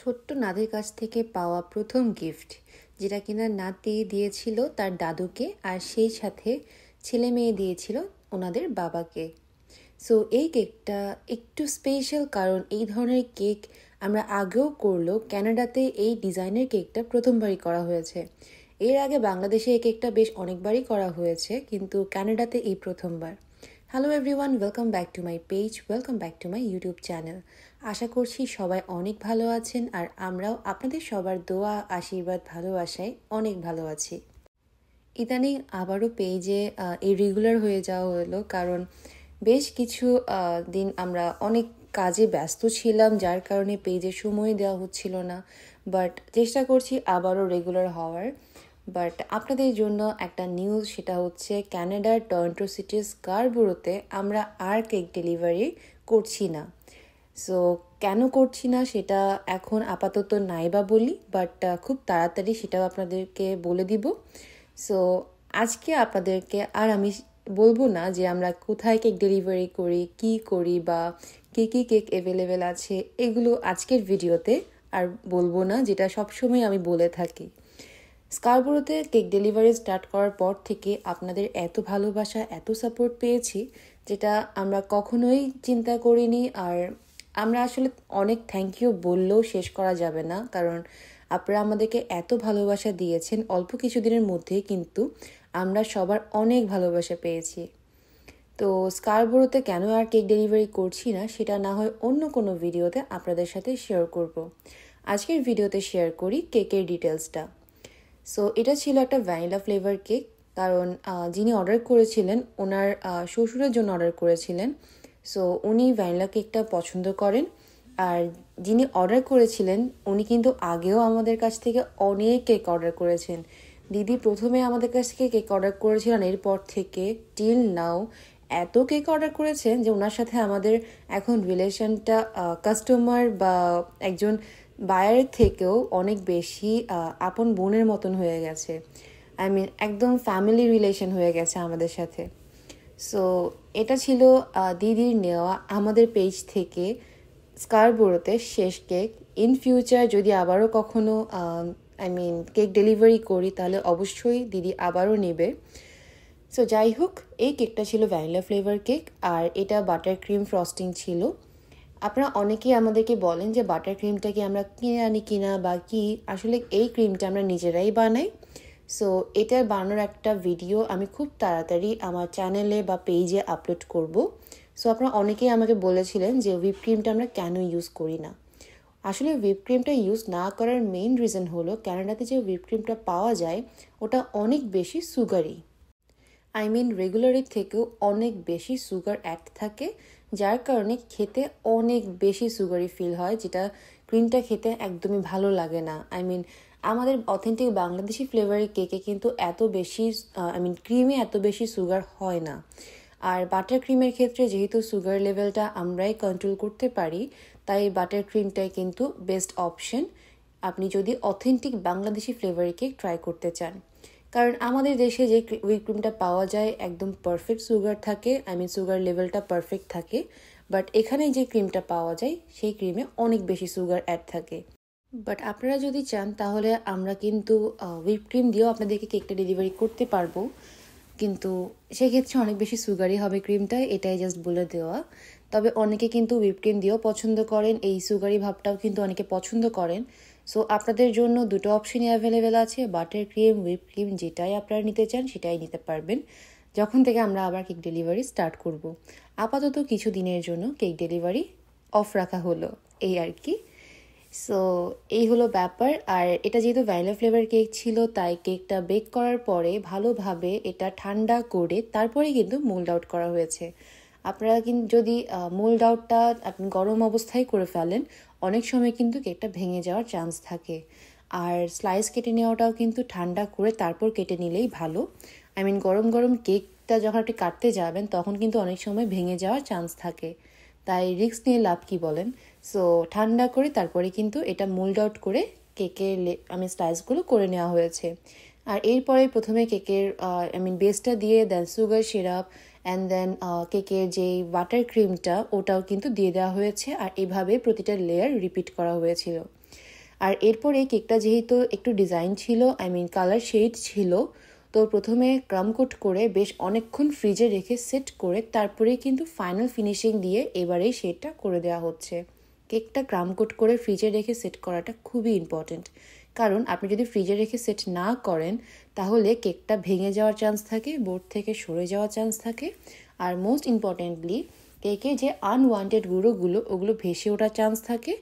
ছোট্ট নাদির কাছ থেকে পাওয়া প্রথম গিফট, যেটা কিনা নাতি দিয়েছিল তার দাদুকে, আর সেই সাথে ছেলে মেয়ে দিয়েছিল ওনাদের বাবাকে। সো এই কেকটা একটু স্পেশাল, কারণ এই ধরনের কেক আমরা আগেও করলেও ক্যানাডাতে এই ডিজাইনের কেকটা প্রথমবারই করা হয়েছে। এর আগে বাংলাদেশে এই কেকটা বেশ অনেকবারই করা হয়েছে, কিন্তু ক্যানাডাতে এই প্রথমবার। Hello everyone, welcome back to my page, welcome back to my YouTube channel. আশা করছি সবাই অনেক ভালো আছেন, আর আমরাও আপনাদের সবার দোয়া, আশীর্বাদ, ভালোবাসায় অনেক ভালো আছি। ইদানিং আবারও পেজে ইরেগুলার হয়ে যাওয়া হলো, কারণ বেশ কিছু দিন আমরা অনেক কাজে ব্যস্ত ছিলাম, যার কারণে পেজে সময় দেওয়া হচ্ছিল না। বাট চেষ্টা করছি আবারও রেগুলার হওয়ার। বাট আপনাদের জন্য একটা নিউজ, সেটা হচ্ছে ক্যানাডার টরন্টো সিটির স্কারবোরোতে আমরা আর কেক ডেলিভারি করছি না। সো কেন করছি না সেটা এখন আপাতত নাইবা বলি, বাট খুব তাড়াতাড়ি সেটাও আপনাদেরকে বলে দিব। সো আজকে আপনাদেরকে আর আমি বলবো না যে আমরা কোথায় কেক ডেলিভারি করি, কি করি, বা কী কী কেক অ্যাভেলেবেল আছে, এগুলো আজকের ভিডিওতে আর বলবো না, যেটা সবসময় আমি বলে থাকি। স্কারবোরোতে কেক ডেলিভারি স্টার্ট করার পর থেকে আপনাদের এত ভালোবাসা, এত সাপোর্ট পেয়েছি, যেটা আমরা কখনোই চিন্তা করিনি। আর আমরা আসলে অনেক থ্যাংক ইউ বললেও শেষ করা যাবে না, কারণ আপনারা আমাদেরকে এত ভালোবাসা দিয়েছেন। অল্প কিছুদিনের মধ্যেই কিন্তু আমরা সবার অনেক ভালোবাসা পেয়েছি। তো স্কারবোরোতে কেন আর কেক ডেলিভারি করছি না সেটা না হয় অন্য কোনো ভিডিওতে আপনাদের সাথে শেয়ার করব। আজকের ভিডিওতে শেয়ার করি কেকের ডিটেলসটা। সো এটা ছিল একটা ভ্যানিলা ফ্লেভার কেক, কারণ যিনি অর্ডার করেছিলেন ওনার শ্বশুরের জন্য অর্ডার করেছিলেন। সো উনি ভ্যানিলা কেকটা পছন্দ করেন। আর যিনি অর্ডার করেছিলেন উনি কিন্তু আগেও আমাদের কাছ থেকে অনেক কেক অর্ডার করেছেন। দিদি প্রথমে আমাদের কাছ থেকে কেক অর্ডার করেছিলেন, এরপর থেকে টিল নাও এত কেক অর্ডার করেছেন যে ওনার সাথে আমাদের এখন রিলেশনটা কাস্টমার বা একজন বায়ারের থেকেও অনেক বেশি আপন বোনের মতন হয়ে গেছে। একদম ফ্যামিলি রিলেশন হয়ে গেছে আমাদের সাথে। সো এটা ছিল দিদির নেওয়া আমাদের পেজ থেকে স্কারবোরোতে শেষ কেক। ইন ফিউচার যদি আবারও কখনো কেক ডেলিভারি করি, তাহলে অবশ্যই দিদি আবারও নেবে। সো যাই হোক, এই কেকটা ছিল ভ্যানিলা ফ্লেভার কেক, আর এটা বাটার ক্রিম ফ্রস্টিং ছিল। আপনারা অনেকেই আমাদেরকে বলেন যে বাটার ক্রিমটা কি আমরা কিনে আনি কিনা বা কি, আসলে এই ক্রিমটা আমরা নিজেরাই বানাই। সো এটার বানানোর একটা ভিডিও আমি খুব তাড়াতাড়ি আমার চ্যানেলে বা পেজে আপলোড করব। সো আপনারা অনেকেই আমাকে বলেছিলেন যে হুইপ ক্রিমটা আমরা কেন ইউজ করি না। আসলে হুইপ ক্রিমটা ইউজ না করার মেইন রিজন হলো ক্যানাডাতে যে হুইপ ক্রিমটা পাওয়া যায় ওটা অনেক বেশি সুগারি। রেগুলারের থেকেও অনেক বেশি সুগার অ্যাড থাকে, যার কারণে খেতে অনেক বেশি সুগারি ফিল হয়, যেটা ক্রিমটা খেতে একদমই ভালো লাগে না। আমাদের অথেন্টিক বাংলাদেশি ফ্লেভারের কেকে কিন্তু এত বেশি ক্রিমে এত বেশি সুগার হয় না। আর বাটার ক্রিমের ক্ষেত্রে যেহেতু সুগার লেভেলটা আমরাই কন্ট্রোল করতে পারি, তাই বাটার ক্রিমটাই কিন্তু বেস্ট অপশন আপনি যদি অথেন্টিক বাংলাদেশি ফ্লেভারের কেক ট্রাই করতে চান। কারণ আমাদের দেশে যে হুইপ ক্রিমটা পাওয়া যায় একদম পারফেক্ট সুগার থাকে, সুগার লেভেলটা পারফেক্ট থাকে। বাট এখানে যে ক্রিমটা পাওয়া যায় সেই ক্রিমে অনেক বেশি সুগার অ্যাড থাকে। বাট আপনারা যদি চান তাহলে আমরা কিন্তু হুইপ ক্রিম দিয়েও আপনাদেরকে কেকটা ডেলিভারি করতে পারবো, কিন্তু সেক্ষেত্রে অনেক বেশি সুগারই হবে ক্রিমটা, এটাই জাস্ট বলে দেওয়া। তবে অনেকে কিন্তু হুইপ ক্রিম দিয়েও পছন্দ করেন, এই সুগারি ভাবটাও কিন্তু অনেকে পছন্দ করেন। সো আপনাদের জন্য দুটো অপশনই অ্যাভেলেবেল আছে, বাটার ক্রিম, হুইপ ক্রিম, যেটাই আপনারা নিতে চান সেটাই নিতে পারবেন যখন থেকে আমরা আবার কেক ডেলিভারি স্টার্ট করব। আপাতত কিছু দিনের জন্য কেক ডেলিভারি অফ রাখা হলো, এই আর কি। সো এই হলো ব্যাপার। আর এটা যেহেতু ভ্যানিলা ফ্লেভার কেক ছিল, তাই কেকটা বেক করার পরে ভালোভাবে এটা ঠান্ডা করে তারপরে কিন্তু মোল্ড আউট করা হয়েছে। আপনারা কিন্তু যদি মোল্ড আউটটা আপনি গরম অবস্থায় করে ফেলেন, অনেক সময় কিন্তু কেকটা ভেঙে যাওয়ার চান্স থাকে। আর স্লাইস কেটে নেওয়াটাও কিন্তু ঠান্ডা করে তারপর কেটে নিলেই ভালো। গরম গরম কেকটা যখন আপনি কাটতে যাবেন তখন কিন্তু অনেক সময় ভেঙে যাওয়ার চান্স থাকে, তাই রিস্ক নিয়ে লাভ কি বলেন। সো ঠান্ডা করে তারপরে কিন্তু এটা মোল্ড আউট করে কেকের স্লাইসগুলো করে নেওয়া হয়েছে। আর এরপরে প্রথমে কেকের বেসটা দিয়ে দেন সুগার সিরাপ, অ্যান্ড দেন কেকের যেই বাটার ক্রিমটা ওটাও কিন্তু দিয়ে দেওয়া হয়েছে, আর এভাবে প্রতিটা লেয়ার রিপিট করা হয়েছিল। আর এরপরে কেকটা যেহেতু একটু ডিজাইন ছিল, কালার শেড ছিল, তো প্রথমে ক্রাম কোট করে বেশ অনেকক্ষণ ফ্রিজে রেখে সেট করে তারপরে কিন্তু ফাইনাল ফিনিশিং দিয়ে এবারেই শেডটা করে দেওয়া হচ্ছে। কেকটা ক্রাম কোট করে ফ্রিজে রেখে সেট করাটা খুবই ইম্পর্টেন্ট, কারণ আপনি যদি ফ্রিজে রেখে সেট না করেন তাহলে কেকটা ভেঙে যাওয়ার চান্স থাকে, বোর্ড থেকে সরে যাওয়ার চান্স থাকে, আর মোস্ট ইম্পর্টেন্টলি কেকে যে আনওয়ান্টেড গুঁড়োগুলো ওগুলো ভেসে ওঠার চান্স থাকে,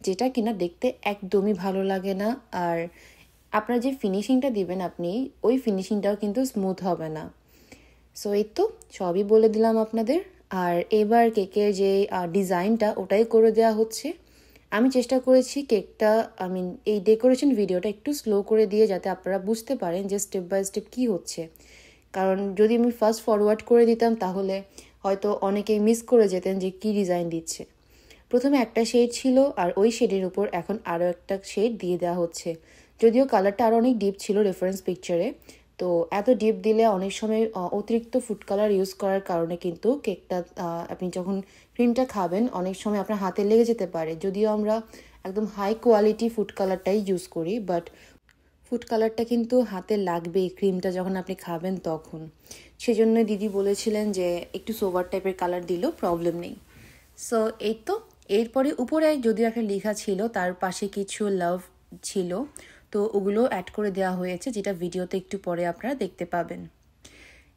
যেটা কিনা দেখতে একদমই ভালো লাগে না। আর আপনার যে ফিনিশিংটা দিবেন আপনি, ওই ফিনিশিংটাও কিন্তু স্মুথ হবে না। সো এই তো সবই বলে দিলাম আপনাদের। আর এবার কেকের যে ডিজাইনটা ওটাই করে দেওয়া হচ্ছে। আমি চেষ্টা করেছি কেকটা এই ডেকোরেশন ভিডিওটা একটু স্লো করে দিয়ে, যাতে আপনারা বুঝতে পারেন যে স্টেপ বাই স্টেপ কী হচ্ছে। কারণ যদি আমি ফাস্ট ফরওয়ার্ড করে দিতাম তাহলে হয়তো অনেকেই মিস করে যেতেন যে কী ডিজাইন দিচ্ছে। প্রথমে একটা শেড ছিল আর ওই শেডের উপর এখন আরও একটা শেড দিয়ে দেওয়া হচ্ছে। যদিও কালারটা আরও অনেক ডিপ ছিল রেফারেন্স পিকচারে, তো এত ডিপ দিলে অনেক সময় অতিরিক্ত ফুড কালার ইউজ করার কারণে কিন্তু কেকটা আপনি যখন ক্রিমটা খাবেন অনেক সময় আপনার হাতে লেগে যেতে পারে। যদিও আমরা একদম হাই কোয়ালিটি ফুড কালারটাই ইউজ করি, বাট ফুড কালারটা কিন্তু হাতে লাগবেই ক্রিমটা যখন আপনি খাবেন তখন। সেজন্য দিদি বলেছিলেন যে একটু সোভার টাইপের কালার দিলেও প্রবলেম নেই। সো এই তো এরপরে উপরে যদিও একটা লেখা ছিল, তার পাশে কিছু লাভ ছিল, তো ওগুলো অ্যাড করে দেওয়া হয়েছে, যেটা ভিডিওতে একটু পরে আপনারা দেখতে পাবেন।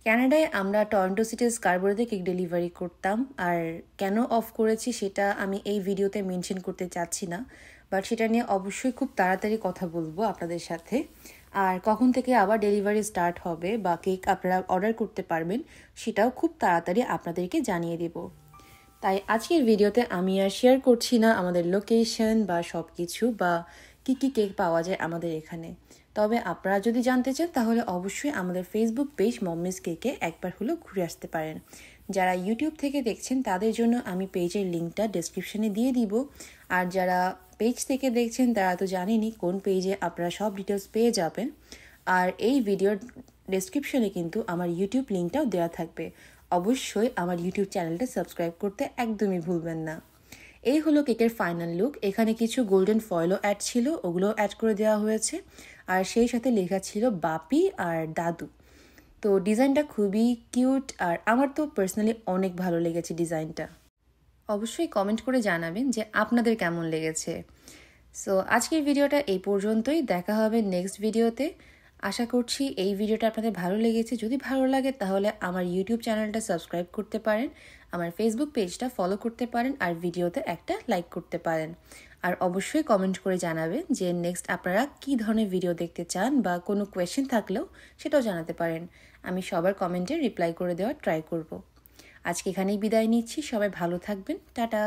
ক্যানাডায় আমরা টরন্টো সিটির স্কারবোরোতে কেক ডেলিভারি করতাম, আর কেন অফ করেছি সেটা আমি এই ভিডিওতে মেনশন করতে চাচ্ছি না, বাট সেটা নিয়ে অবশ্যই খুব তাড়াতাড়ি কথা বলবো আপনাদের সাথে। আর কখন থেকে আবার ডেলিভারি স্টার্ট হবে বা কেক আপনারা অর্ডার করতে পারবেন সেটাও খুব তাড়াতাড়ি আপনাদেরকে জানিয়ে দেব। তাই আজকের ভিডিওতে আমি আর শেয়ার করছি না আমাদের লোকেশন বা সব কিছু বা কী কী কেক পাওয়া যায় আমাদের এখানে। তবে আপনারা যদি জানতে চান তাহলে অবশ্যই আমাদের ফেসবুক পেজ মম্মিস কেকে একবার হলেও ঘুরে আসতে পারেন। যারা ইউটিউব থেকে দেখছেন তাদের জন্য আমি পেজের লিঙ্কটা ডেসক্রিপশনে দিয়ে দিব, আর যারা পেজ থেকে দেখছেন তারা তো জানেনই কোন পেজে আপনারা সব ডিটেলস পেয়ে যাবেন। আর এই ভিডিওর ডেসক্রিপশনে কিন্তু আমার ইউটিউব লিঙ্কটাও দেওয়া থাকবে। অবশ্যই আমার ইউটিউব চ্যানেলটা সাবস্ক্রাইব করতে একদমই ভুলবেন না। এই হলো কেকের ফাইনাল লুক। এখানে কিছু গোল্ডেন ফয়েলও অ্যাড ছিল, ওগুলো অ্যাড করে দেওয়া হয়েছে, আর সেই সাথে লেখা ছিল বাপি আর দাদু। তো ডিজাইনটা খুবই কিউট, আর আমার তো পার্সোনালি অনেক ভালো লেগেছে ডিজাইনটা। অবশ্যই কমেন্ট করে জানাবেন যে আপনাদের কেমন লেগেছে। সো আজকের ভিডিওটা এই পর্যন্তই, দেখা হবে নেক্সট ভিডিওতে। আশা করছি এই ভিডিওটা আপনাদের ভালো লেগেছে। যদি ভালো লাগে তাহলে আমার ইউটিউব চ্যানেলটা সাবস্ক্রাইব করতে পারেন, আমার ফেসবুক পেজটা ফলো করতে পারেন, আর ভিডিওতে একটা লাইক করতে পারেন। আর অবশ্যই কমেন্ট করে জানাবেন যে নেক্সট আপনারা কী ধরনের ভিডিও দেখতে চান, বা কোনো কোয়েশ্চেন থাকলেও সেটাও জানাতে পারেন। আমি সবার কমেন্টে রিপ্লাই করে দেওয়ার ট্রাই করব। আজকে এখানেই বিদায় নিচ্ছি, সবাই ভালো থাকবেন, টাটা।